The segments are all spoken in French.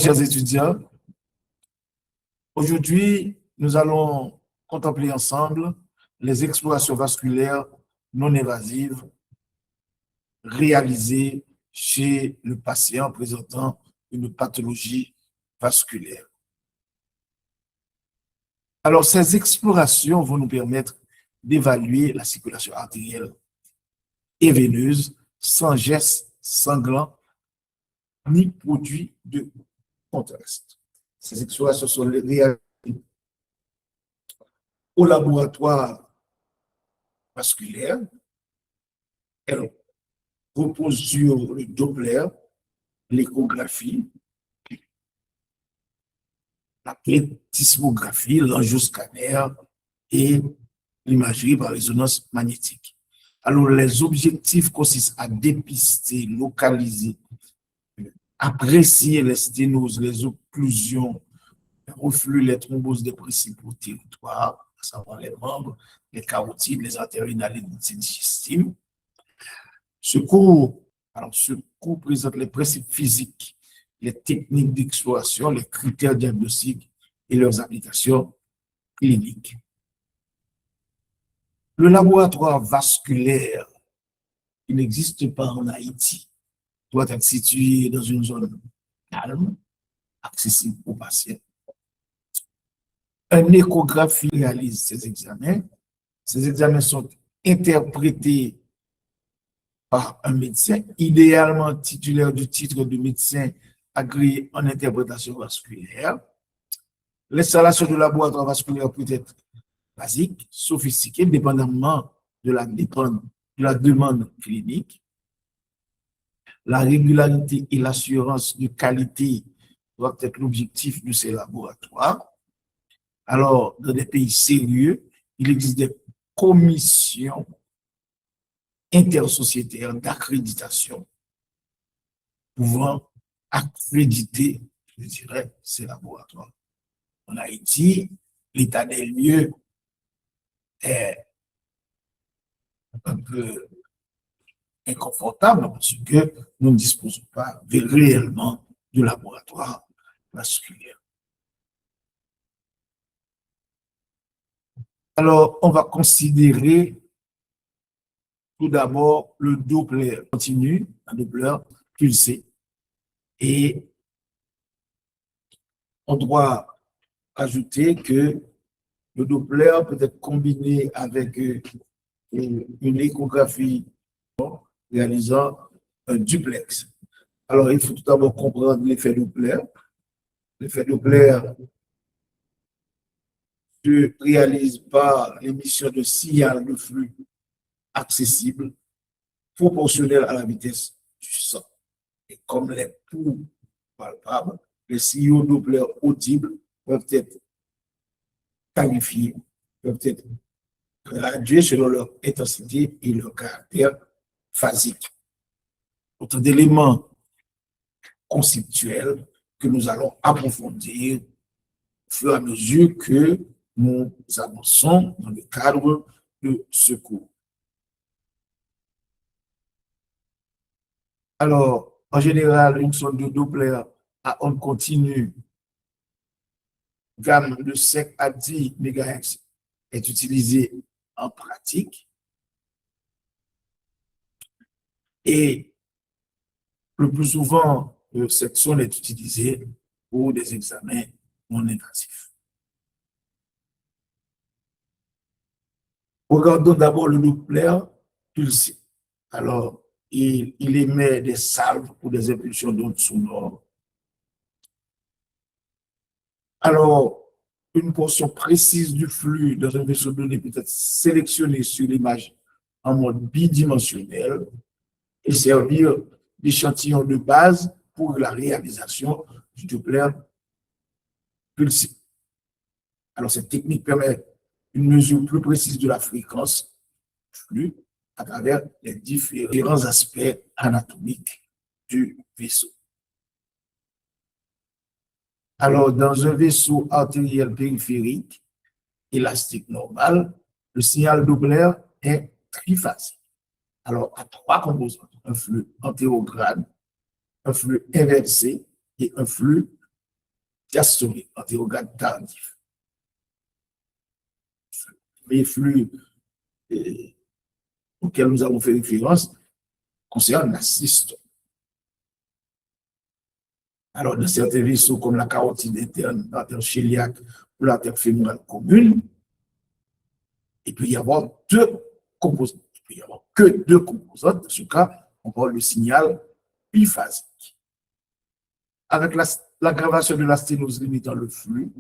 Chers étudiants, aujourd'hui, nous allons contempler ensemble les explorations vasculaires non invasives réalisées chez le patient présentant une pathologie vasculaire. Alors, ces explorations vont nous permettre d'évaluer la circulation artérielle et veineuse sans gestes sanglants ni produits de contraste. Ces explorations sont réalisées au laboratoire vasculaire. Elles reposent sur le Doppler, l'échographie, la plethysmographie, l'angioscanner et l'imagerie par résonance magnétique. Alors, les objectifs consistent à dépister, localiser, apprécier les sténoses, les occlusions, les reflux, les thromboses des principaux territoires, à savoir les membres, les carotides, les artères rénales et digestives. Ce cours présente les principes physiques, les techniques d'exploration, les critères diagnostiques et leurs applications cliniques. Le laboratoire vasculaire, qui n'existe pas en Haïti, doit être situé dans une zone calme, accessible aux patients. Une échographie réalise ces examens. Ces examens sont interprétés par un médecin, idéalement titulaire du titre de médecin agréé en interprétation vasculaire. L'installation du laboratoire vasculaire peut être basique, sophistiquée, dépendamment de la demande clinique. La régularité et l'assurance de qualité doivent être l'objectif de ces laboratoires. Alors, dans des pays sérieux, il existe des commissions intersociétaires d'accréditation pouvant accréditer, je dirais, ces laboratoires. En Haïti, l'état des lieux est un peu inconfortable parce que nous ne disposons pas réellement de laboratoire vasculaire. Alors, on va considérer tout d'abord le Doppler continu, un Doppler pulsé, et on doit ajouter que le Doppler peut être combiné avec une échographie réalisant un duplex. Alors, il faut tout d'abord comprendre l'effet Doppler. L'effet Doppler se réalise par l'émission de signal de flux accessible proportionnel à la vitesse du sang. Et comme les pouls palpables, les signaux Doppler audibles peuvent être qualifiés, peuvent être gradués selon leur intensité et leur caractère phasique. Autant d'éléments conceptuels que nous allons approfondir au fur et à mesure que nous avançons dans le cadre de ce cours. Alors, en général, une sonde de Doppler à onde continue, gamme de 5 à 10 MHz, est utilisée en pratique. Et le plus souvent, cette sonde est utilisée pour des examens non invasifs. Regardons d'abord le Doppler pulsé. Alors, il émet des salves ou des impulsions d'ondes sonores. Alors, une portion précise du flux dans un vaisseau donné peut être sélectionnée sur l'image en mode bidimensionnel et servir d'échantillon de base pour la réalisation du Doppler pulsé. Alors, cette technique permet une mesure plus précise de la fréquence du flux à travers les différents aspects anatomiques du vaisseau. Alors, dans un vaisseau artériel périphérique élastique normal, le signal Doppler est triphasique. Alors, à 3 composantes, un flux antérograde, un flux inversé et un flux diastolique, interrogate tardif. Les flux auxquels nous avons fait référence concernent la systole. Alors, dans certains vaisseaux comme la carotide interne, l'artère cœliaque ou l'artère fémorale commune, il peut y avoir deux composantes. Il peut y avoir que deux composantes. Dans ce cas, on parle de signal biphasique. Avec l'aggravation de la sténose limitant le flux,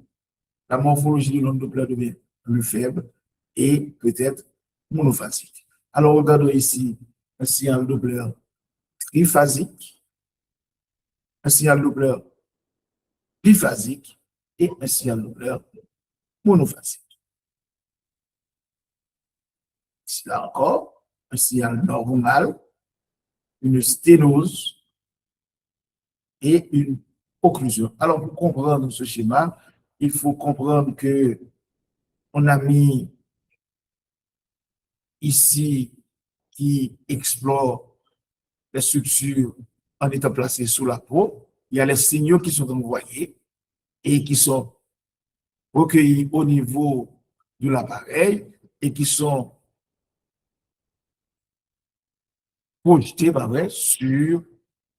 la morphologie de l'onde Doppler devient plus faible et peut-être monophasique. Alors, regardons ici un signal Doppler triphasique, un signal Doppler biphasique et un signal Doppler monophasique. Ici là encore, un signal normal, une sténose et une occlusion. Alors, pour comprendre ce schéma, il faut comprendre que on a mis ici qui explore les structures en étant placées sous la peau. Il y a les signaux qui sont envoyés et qui sont recueillis au niveau de l'appareil et qui sont projetés sur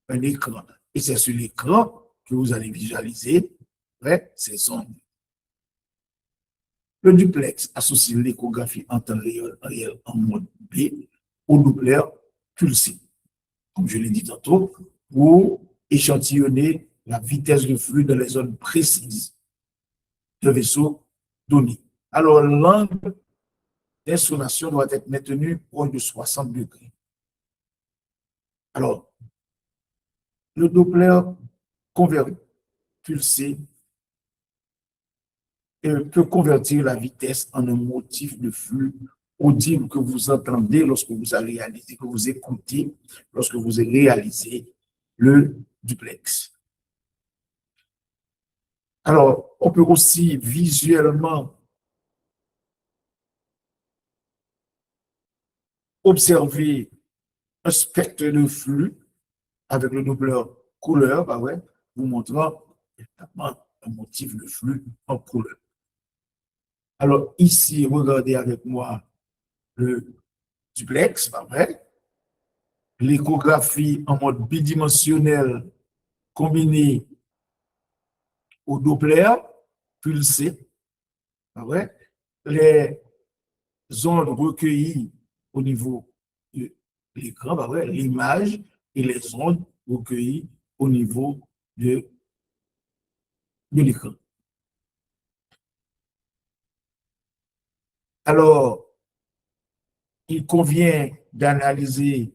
un écran. Et c'est sur l'écran que vous allez visualiser ces ondes. Le duplex associe l'échographie en temps réel en mode B au Doppler pulsé, comme je l'ai dit tantôt, pour échantillonner la vitesse de flux dans les zones précises de vaisseau donné. Alors, l'angle d'insolation doit être maintenu proche de 60 degrés. Alors, le Doppler converti pulsé peut convertir la vitesse en un motif de flux audible que vous entendez lorsque vous avez réalisé, que vous écoutez lorsque vous avez réalisé le duplex. Alors, on peut aussi visuellement observer un spectre de flux avec le Doppler couleur, vous montrant évidemment un motif de flux en couleur. Alors, ici, regardez avec moi le duplex, l'échographie en mode bidimensionnel combinée au Doppler pulsé, les ondes recueillies au niveau de l'écran, l'image et les ondes recueillies au niveau de l'écran. Alors, il convient d'analyser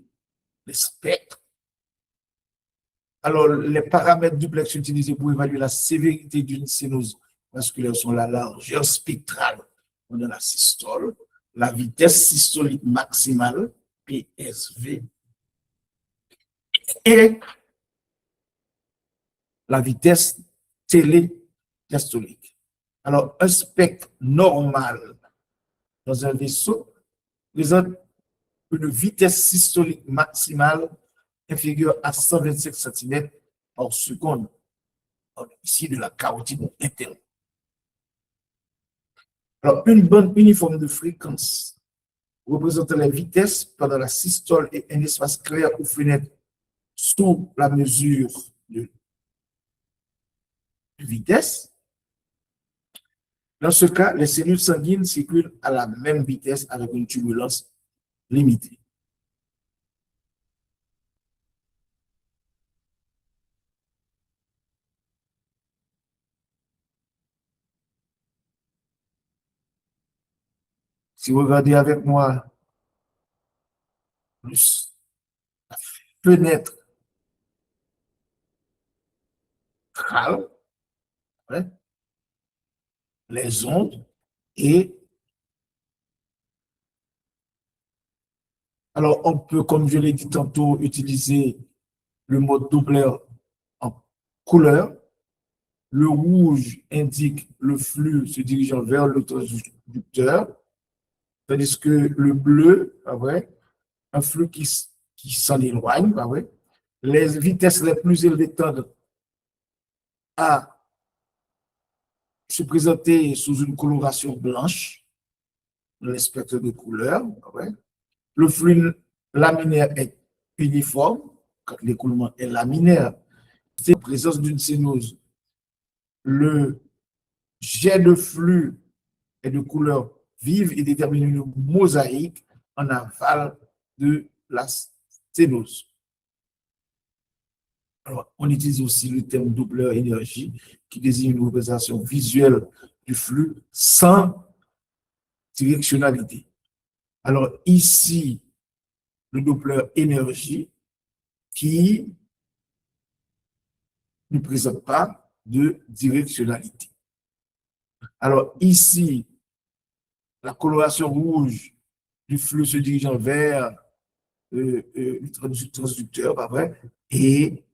les spectres. Alors, les paramètres duplex utilisés pour évaluer la sévérité d'une sténose vasculaire sont la largeur spectrale de la systole, la vitesse systolique maximale, PSV, et la vitesse télédiastolique. Alors, un spectre normal dans un vaisseau présente une vitesse systolique maximale inférieure à 125 cm par seconde, ici de la carotide interne. Alors, une bande uniforme de fréquence représentant la vitesse pendant la systole et un espace clair ou fenêtre sous la mesure de vitesse. Dans ce cas, les cellules sanguines circulent à la même vitesse avec une turbulence limitée. Si vous regardez avec moi plus la fenêtre crâne, les ondes et alors on peut, comme je l'ai dit tantôt, utiliser le mode Doppler en couleur. Le rouge indique le flux se dirigeant vers le transducteur, tandis que le bleu, un flux qui s'en éloigne, les vitesses les plus élevées tendent à se présenter sous une coloration blanche, dans le spectre de couleurs. Ouais. Le flux laminaire est uniforme, quand l'écoulement est laminaire, c'est en présence d'une cénose. Le jet de flux est de couleur vive et détermine une mosaïque en aval de la cénose. Alors, on utilise aussi le terme Doppler énergie qui désigne une représentation visuelle du flux sans directionnalité. Alors, ici, le Doppler énergie qui ne présente pas de directionnalité. Alors, ici, la coloration rouge du flux se dirigeant vers le transducteur, pas vrai, et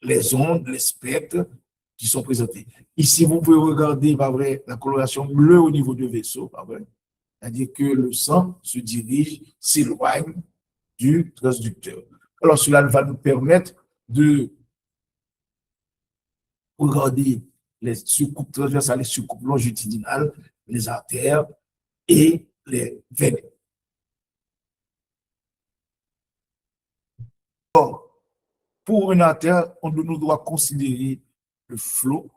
les ondes, les spectres qui sont présentés. Ici, vous pouvez regarder, pas vrai, la coloration bleue au niveau du vaisseau, pas vrai, c'est-à-dire que le sang se dirige, s'éloigne du transducteur. Alors, cela va nous permettre de regarder les surcoupes transversales, les surcoupes longitudinales, les artères et les veines. Or, pour une artère, on doit considérer le flot,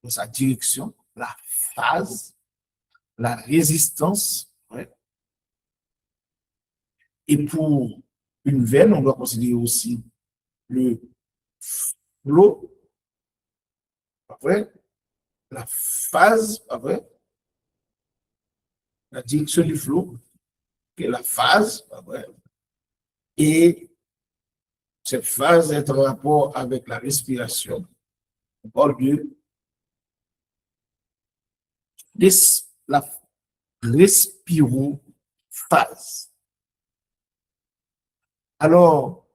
sa direction, la phase, la résistance. Ouais. Et pour une veine, on doit considérer aussi le flot, après, la phase, après, la direction du flot, et la phase, après, et cette phase est en rapport avec la respiration. On parle de la respirophase. Alors,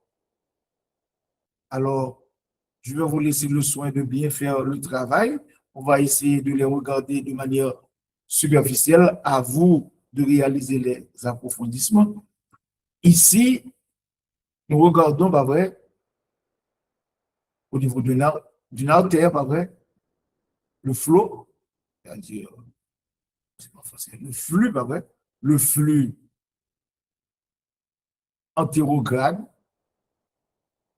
je vais vous laisser le soin de bien faire le travail. On va essayer de les regarder de manière superficielle. À vous de réaliser les approfondissements. Ici, nous regardons, pas vrai, au niveau d'une artère, pas vrai, le flot, c'est-à-dire, le flux, pas vrai, le flux antérograde,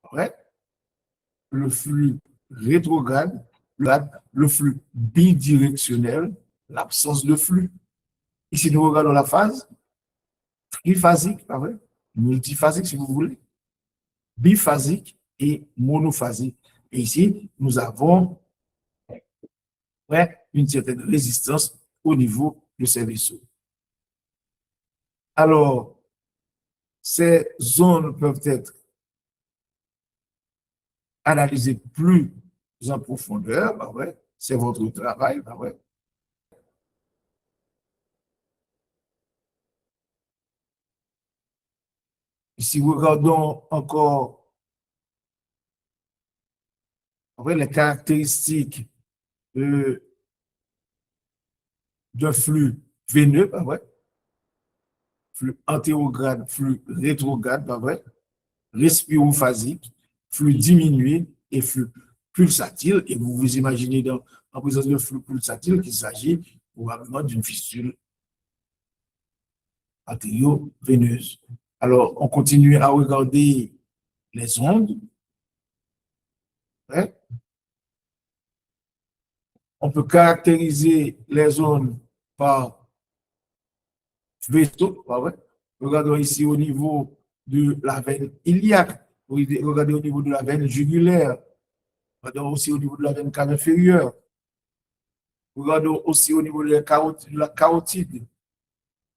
pas vrai, le flux rétrograde, le flux bidirectionnel, l'absence de flux. Ici, nous regardons la phase triphasique, pas vrai, multiphasique si vous voulez, biphasique et monophasique. Et ici, nous avons une certaine résistance au niveau de ces vaisseaux. Alors, ces zones peuvent être analysées plus en profondeur, bah ouais, c'est votre travail, bah ouais. Si nous regardons encore les caractéristiques d'un flux veineux, bah ouais, flux antérograde, flux rétrograde, pas vrai, respirophasique, flux diminué et flux pulsatile. Et vous vous imaginez en présence de flux pulsatile qu'il s'agit probablement d'une fistule artério-veineuse. Alors, on continue à regarder les ondes. Ouais. On peut caractériser les ondes par vaisseau. Ouais. Regardons ici au niveau de la veine iliaque. Regardez au niveau de la veine jugulaire. Regardons aussi au niveau de la veine cave inférieure. Regardons aussi au niveau de la carotide.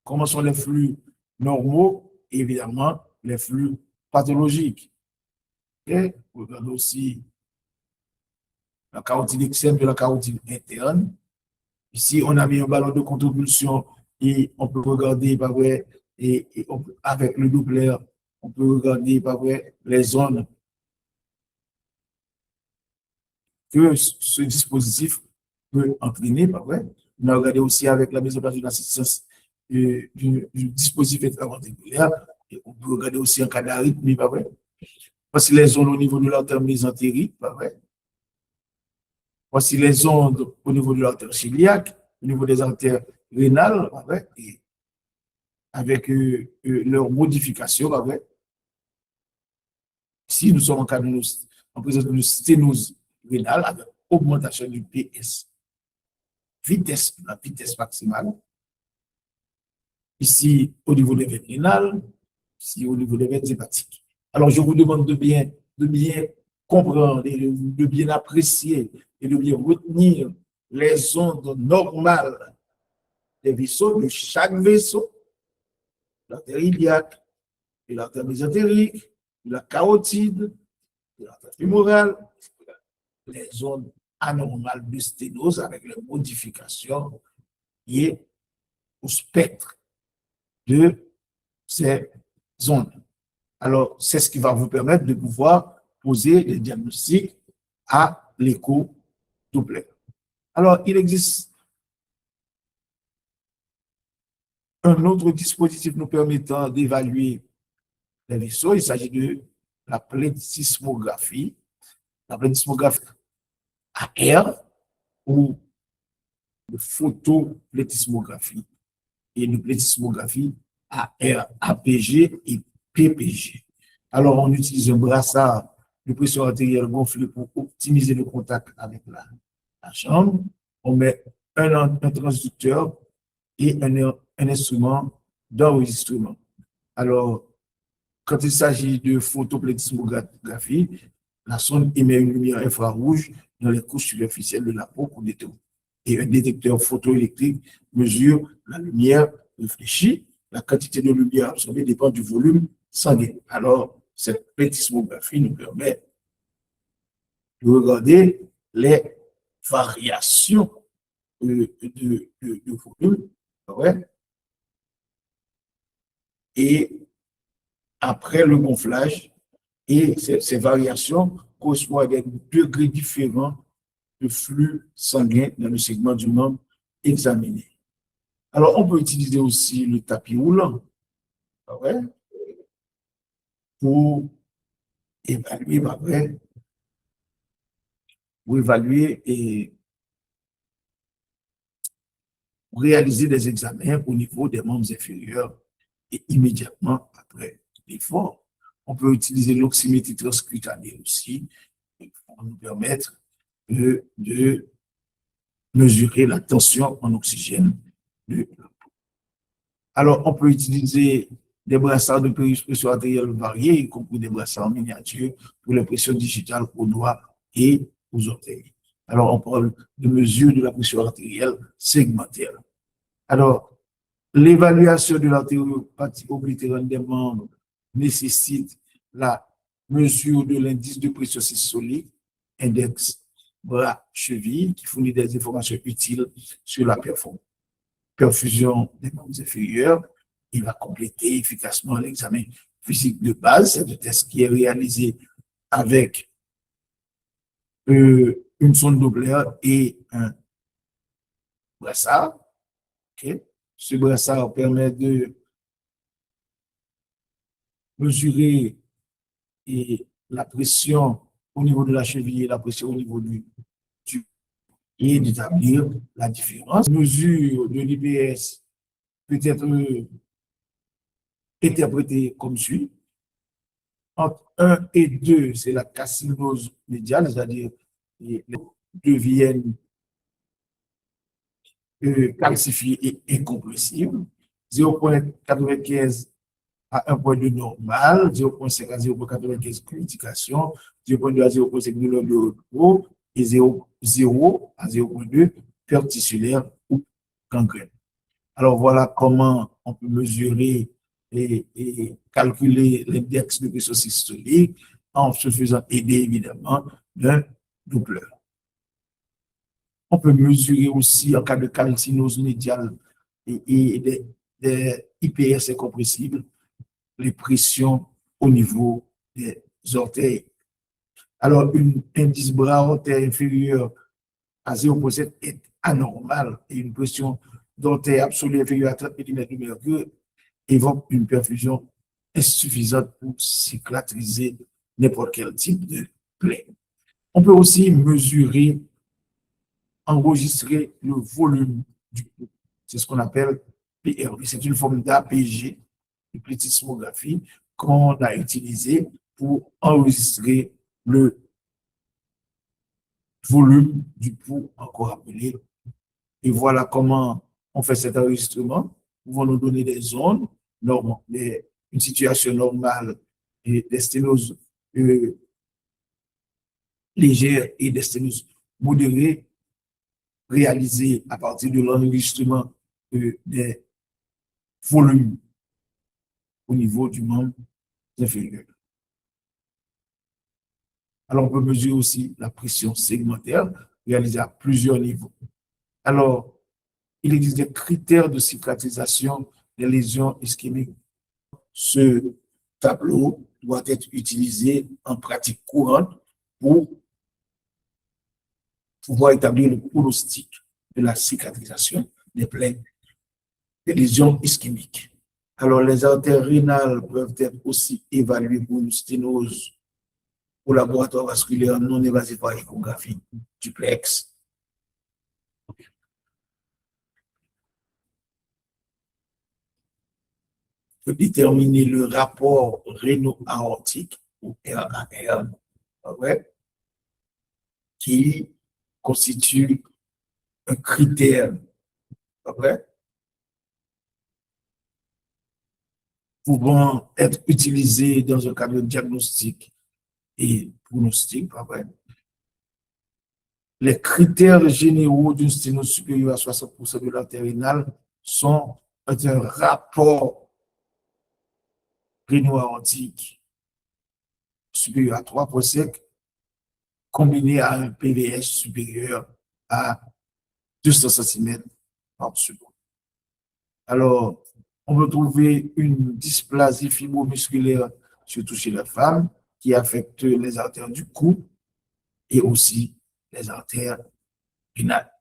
Comment sont les flux normaux et évidemment les flux pathologiques. Et regardons aussi la carotide externe de la carotide interne. Ici, on a mis un ballon de contre-pulsion et on peut regarder par vrai, avec le Doppler, on peut regarder par vrai, les zones que ce dispositif peut entraîner. Par vrai. On a regardé aussi avec la mise en place d'une assistance du dispositif intraventriculaire. Et on peut regarder aussi en cas d'arythmie, pas vrai. Parce que les zones au niveau de l'artère mésentérique, pas vrai. Voici les ondes au niveau de l'artère cœliaque, au niveau des artères rénales, avec leur modification. Si nous sommes en présence d'une sténose rénale, avec augmentation du PS, la vitesse maximale. Ici, au niveau des veines rénales, ici, au niveau des veines hépatiques. Alors, je vous demande de bien comprendre et de bien apprécier et de bien retenir les ondes normales des vaisseaux, de chaque vaisseau, l'artère iliaque, de l'artère mésentérique, de la carotide, de l'artère fémorale, les zones anormales de sténose avec les modifications liées au spectre de ces zones. Alors, c'est ce qui va vous permettre de pouvoir poser les diagnostics à l'écho-Doppler. Alors, il existe un autre dispositif nous permettant d'évaluer les vaisseaux. Il s'agit de la plethysmographie. La plethysmographie AR ou de photopléthysmographie et une plethysmographie AR, APG et PPG. Alors, on utilise un brassard de pression artérielle gonflé pour optimiser le contact avec la jambe. On met un transducteur et un instrument d'enregistrement. Alors, quand il s'agit de photopléthysmographie, la sonde émet une lumière infrarouge dans les couches superficielles de la peau pour détecter. Et un détecteur photoélectrique mesure la lumière réfléchie. La quantité de lumière absorbée dépend du volume sanguin. Alors, cette plethysmographie nous permet de regarder les variations de volume. Ouais. Et après le gonflage, et ces variations correspondent à des degrés différents de flux sanguin dans le segment du membre examiné. Alors, on peut utiliser aussi le tapis roulant pour évaluer et réaliser des examens au niveau des membres inférieurs et immédiatement après l'effort. On peut utiliser l'oxymétrie transcutanée aussi pour nous permettre de mesurer la tension en oxygène. Alors, on peut utiliser des brassards de pression artérielle variés, y compris des brassards en miniature pour les pressions digitales aux doigts et aux orteils. Alors, on parle de mesure de la pression artérielle segmentaire. Alors, l'évaluation de l'artériopathie oblitérante des membres nécessite la mesure de l'indice de pression systolique, index bras-cheville, qui fournit des informations utiles sur la perfusion des membres inférieurs. Il va compléter efficacement l'examen physique de base. C'est un test qui est réalisé avec une sonde Doppler et un brassard. Okay. Ce brassard permet de mesurer la pression au niveau de la cheville et la pression au niveau du et d'établir la différence. La mesure de l'IPS peut être interprétée comme suit. Entre 1 et 2, c'est la calcinose médiane, c'est-à-dire les deviennent calcifiées et incompressibles. 0,95 à 1,2 normal, 0,5 à 0,95 communication, 0,2 à 0,5 de repos et 0 à 0,2 perte tissulaire ou gangrène. Alors voilà comment on peut mesurer et calculer l'index de pression systolique en se faisant aider évidemment d'un Doppler. On peut mesurer aussi en cas de calcinose médiale et des IPS incompressibles les pressions au niveau des orteils. Alors, un indice bras orteil inférieur à 0,7 est anormal et une pression d'orteil absolue inférieure à 30 mm de mercure évoque une perfusion insuffisante pour cicatriser n'importe quel type de plaie. On peut aussi mesurer enregistrer le volume du pouls. C'est ce qu'on appelle PRV. C'est une forme d'APG, de plethysmographie, qu'on a utilisée pour enregistrer le volume du pouls, encore appelé. Et voilà comment on fait cet enregistrement. Nous pouvons nous donner des zones normales, une situation normale et des sténoses légères et des sténoses modérées réalisées à partir de l'enregistrement des volumes au niveau du membre inférieur. Alors, on peut mesurer aussi la pression segmentaire réalisée à plusieurs niveaux. Alors, il existe des critères de cicatrisation des lésions ischémiques. Ce tableau doit être utilisé en pratique courante pour pouvoir établir le pronostic de la cicatrisation des plaies, des lésions ischémiques. Alors, les artères rénales peuvent être aussi évaluées pour une sténose au laboratoire vasculaire non évasif par échographie duplex. Peut déterminer le rapport réno-aortique, ou RAR, ouais, qui constitue un critère, ouais, pouvant être utilisé dans un cadre de diagnostic et pronostic. Ouais. Les critères généraux d'une sténose supérieure à 60% de l'artère rénale sont un rapport réno-aortique supérieur à 3,5 combiné à un PVS supérieur à 200 cm par seconde. Alors, on peut trouver une dysplasie fibromusculaire, surtout chez la femme, qui affecte les artères du cou et aussi les artères rénales.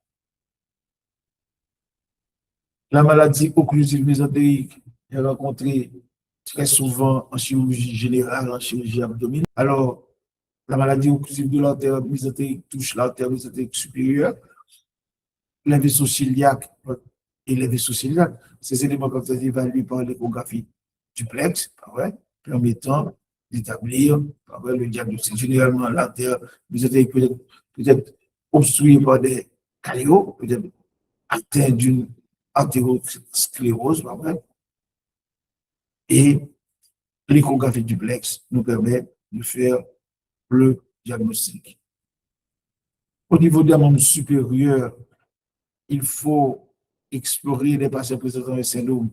La maladie occlusive mésentérique est rencontrée très souvent en chirurgie générale, en chirurgie abdominale. Alors, la maladie occlusive de l'artère mésentérique touche l'artère mésentérique supérieure, les vaisseaux ciliaques et les vaisseaux ciliaques. Ces éléments peuvent être évalués par l'échographie duplex, permettant d'établir le diagnostic. Généralement, l'artère mésentérique peut être obstruée par des caillots, peut être atteinte d'une artérosclérose, et l'échographie duplex nous permet de faire le diagnostic. Au niveau des membres supérieurs, il faut explorer les patients présentant un syndrome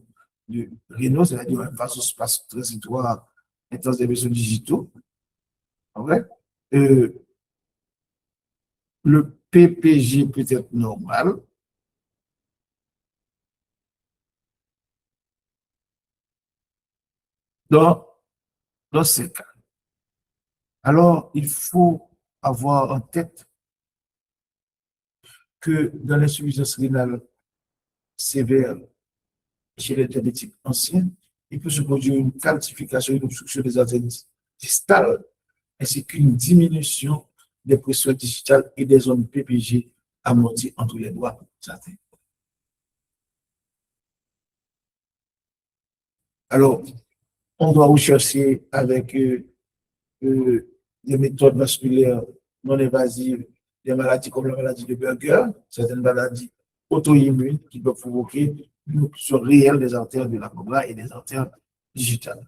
de Raynaud, c'est-à-dire un vasospasme transitoire intense des vaisseaux digitaux. Le PPG peut être normal. Dans ces cas. Alors, il faut avoir en tête que dans l'insuffisance rénale sévère chez les diabétiques anciens, il peut se produire une calcification et une obstruction des artères distales, ainsi qu'une diminution des pressions digitales et des zones PPG amorties entre les doigts. Alors, on doit rechercher avec des méthodes vasculaires non invasives, des maladies comme la maladie de Berger, certaines maladies auto-immunes qui peuvent provoquer une obstruction réelle des artères de la cobra et des artères digitales.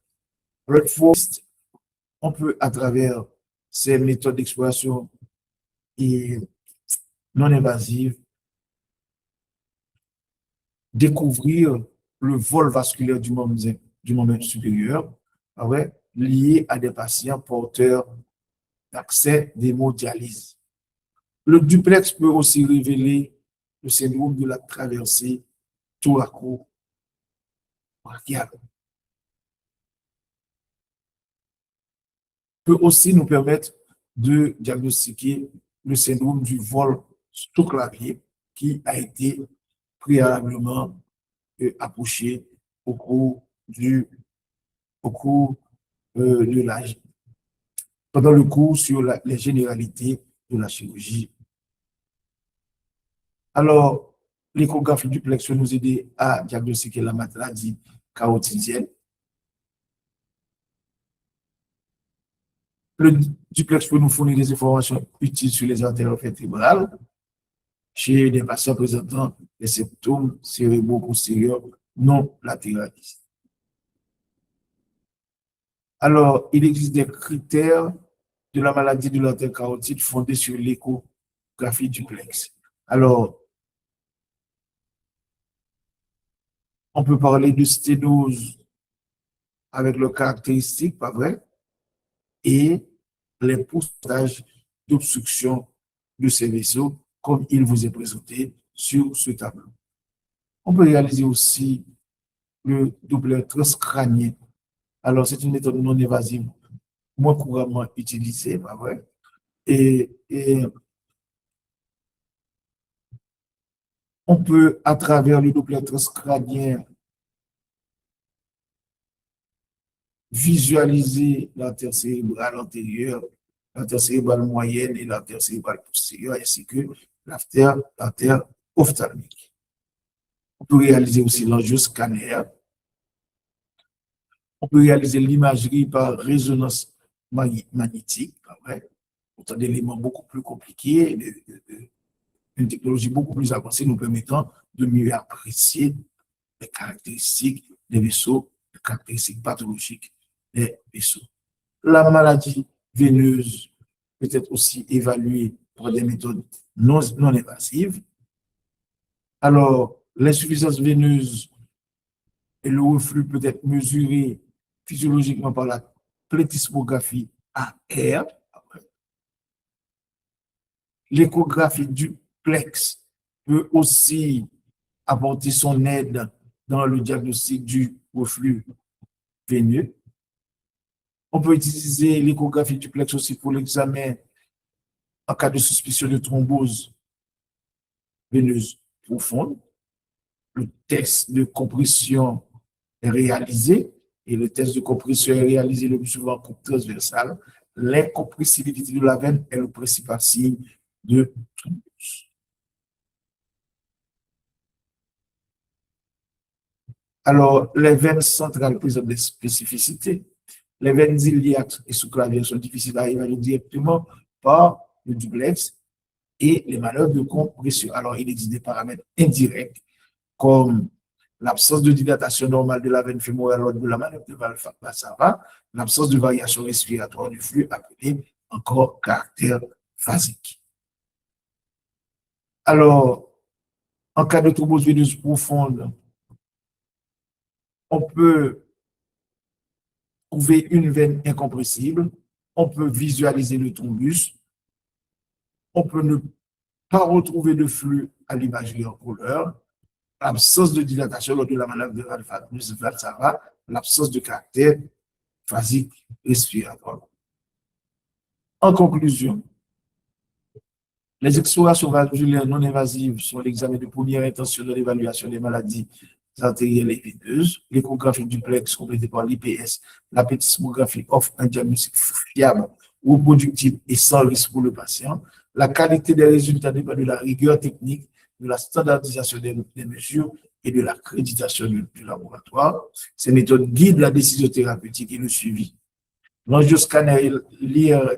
On peut, à travers ces méthodes d'exploration non invasives, découvrir le vol vasculaire du membre supérieur, lié à des patients porteurs d'accès d'hémodialyse. Le duplex peut aussi révéler le syndrome de la traversée thoraco-brachiale. Peut aussi nous permettre de diagnostiquer le syndrome du vol sous-clavier qui a été préalablement approché au cours de l'âge, pendant le cours sur les généralités de la chirurgie Alors, l'échographie duplex peut nous aider à diagnostiquer la maladie carotidienne. Le duplex peut nous fournir des informations utiles sur les artères vertébrales chez des patients présentant des symptômes cérébro-postérieurs non latéralisés. Alors, il existe des critères de la maladie de l'artère carotide fondés sur l'échographie duplex. Alors, on peut parler de sténose avec leurs caractéristiques, pas vrai, et les pourcentages d'obstruction de ces vaisseaux, comme il vous est présenté sur ce tableau. On peut réaliser aussi le Doppler transcrânien. Alors, c'est une méthode non évasive, moins couramment utilisée, pas vrai? Et on peut, à travers le Doppler transcrânien, visualiser l'artère cérébrale antérieure, l'artère cérébrale moyenne et l'artère cérébrale postérieure, ainsi que l'artère ophtalmique. On peut réaliser aussi l'angioscanner. On peut réaliser l'imagerie par résonance magnétique, autant d'éléments beaucoup plus compliqués, une technologie beaucoup plus avancée nous permettant de mieux apprécier les caractéristiques des vaisseaux, les caractéristiques pathologiques des vaisseaux. La maladie veineuse peut être aussi évaluée par des méthodes non invasives. Alors, l'insuffisance veineuse et le reflux peut être mesuré physiologiquement par la plétismographie AR. L'échographie duplex peut aussi apporter son aide dans le diagnostic du reflux veineux. On peut utiliser l'échographie duplex aussi pour l'examen en cas de suspicion de thrombose veineuse profonde. Le test de compression est réalisé et le test de compression est réalisé le plus souvent en coupe transversale. L'incompressibilité de la veine est le principal signe de thrombose. Alors, les veines centrales présentent des spécificités. Les veines iliaques et sous-clavières sont difficiles à évaluer directement par le duplex et les manœuvres de compression. Alors, il existe des paramètres indirects comme l'absence de dilatation normale de la veine fémorale lors de la manœuvre de Valsalva, l'absence de variation respiratoire du flux appelé encore caractère phasique. Alors, en cas de thrombose veineuse profonde, on peut trouver une veine incompressible, on peut visualiser le thrombus, on peut ne pas retrouver de flux à l'imagerie en couleur, l'absence de dilatation lors de la manœuvre de Valsalva, l'absence de caractère phasique respiratoire. En conclusion, les explorations valvulaires non invasives sont l'examen de première intention de l'évaluation des maladies artérielles et veineuses. L'échographie duplex complétée par l'IPS, la plétismographie offre un diagnostic fiable, reproductible et sans risque pour le patient. La qualité des résultats dépend de la rigueur technique, de la standardisation des mesures et de l'accréditation du laboratoire. Ces méthodes guident la décision thérapeutique et le suivi. L'angioscanner, l'IR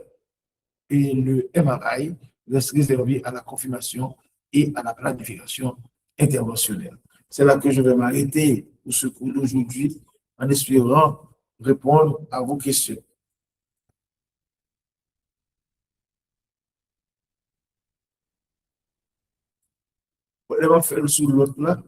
et le MRI reste réservé à la confirmation et à la planification interventionnelle. C'est là que je vais m'arrêter pour ce cours d'aujourd'hui en espérant répondre à vos questions. On va faire le sous l'autre là.